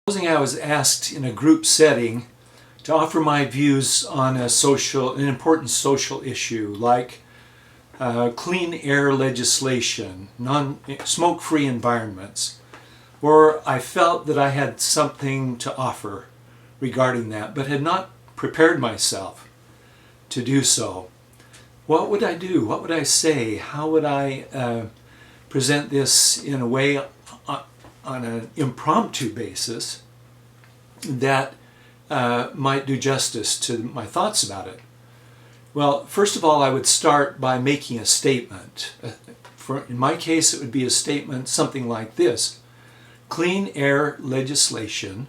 Supposing I was asked in a group setting to offer my views on an important social issue like clean air legislation, smoke-free environments, or I felt that I had something to offer regarding that, but had not prepared myself to do so. What would I do? What would I say? How would I present this in a way on an impromptu basis that might do justice to my thoughts about it? Well, first of all, I would start by making a statement. In my case, it would be a statement something like this: clean air legislation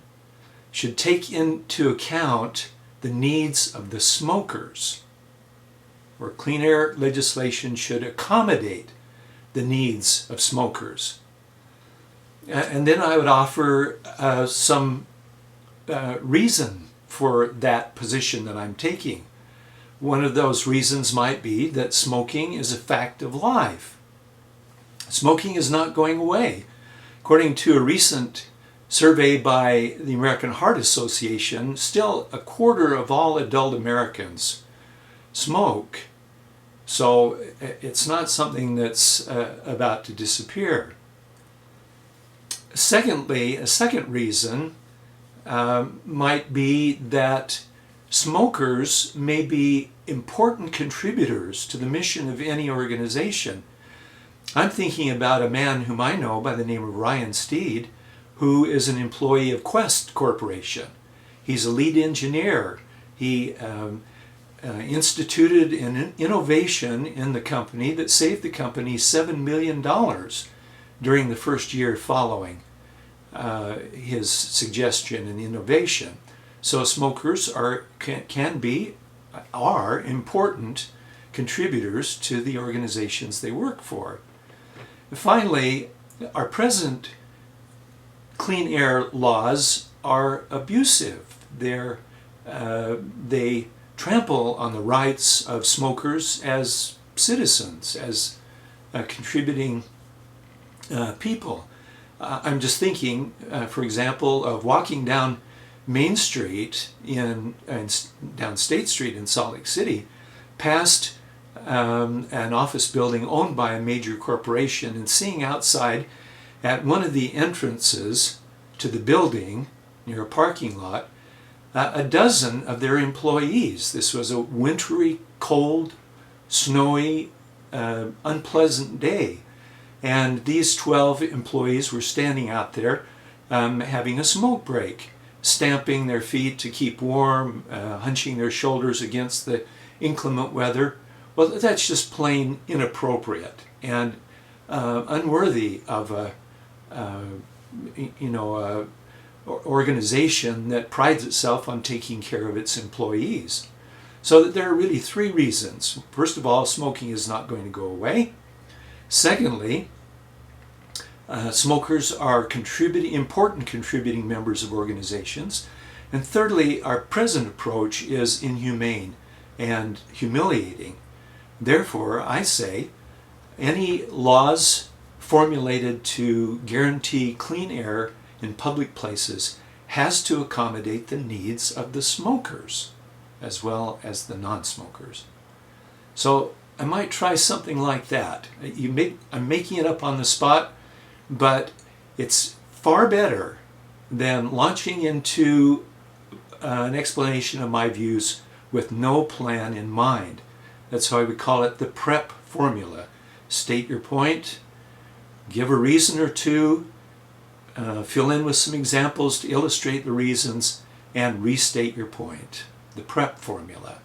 should take into account the needs of the smokers, or clean air legislation should accommodate the needs of smokers. And then I would offer some reason for that position that I'm taking. One of those reasons might be that smoking is a fact of life. Smoking is not going away. According to a recent survey by the American Heart Association, still a quarter of all adult Americans smoke. So it's not something that's about to disappear. Secondly, a second reason might be that smokers may be important contributors to the mission of any organization. I'm thinking about a man whom I know by the name of Ryan Steed, who is an employee of Quest Corporation. He's a lead engineer. He instituted an innovation in the company that saved the company $7 million during the first year following his suggestion and innovation. So smokers are important contributors to the organizations they work for. Finally, our present clean air laws are abusive. They trample on the rights of smokers as citizens, as contributing people. I'm just thinking, for example, of walking down Main Street down State Street in Salt Lake City, past an office building owned by a major corporation, and seeing outside at one of the entrances to the building near a parking lot a dozen of their employees. This was a wintry, cold, snowy, unpleasant day. And these 12 employees were standing out there having a smoke break, stamping their feet to keep warm, hunching their shoulders against the inclement weather. Well, that's just plain inappropriate and unworthy of a organization that prides itself on taking care of its employees. So there are really three reasons. First of all, smoking is not going to go away. Secondly, smokers are important contributing members of organizations. And thirdly, our present approach is inhumane and humiliating. Therefore, I say any laws formulated to guarantee clean air in public places has to accommodate the needs of the smokers as well as the non-smokers. So I might try something like that. I'm making it up on the spot, but it's far better than launching into an explanation of my views with no plan in mind. That's why we call it the PrEP formula. State your point, give a reason or two, fill in with some examples to illustrate the reasons, and restate your point. The PrEP formula.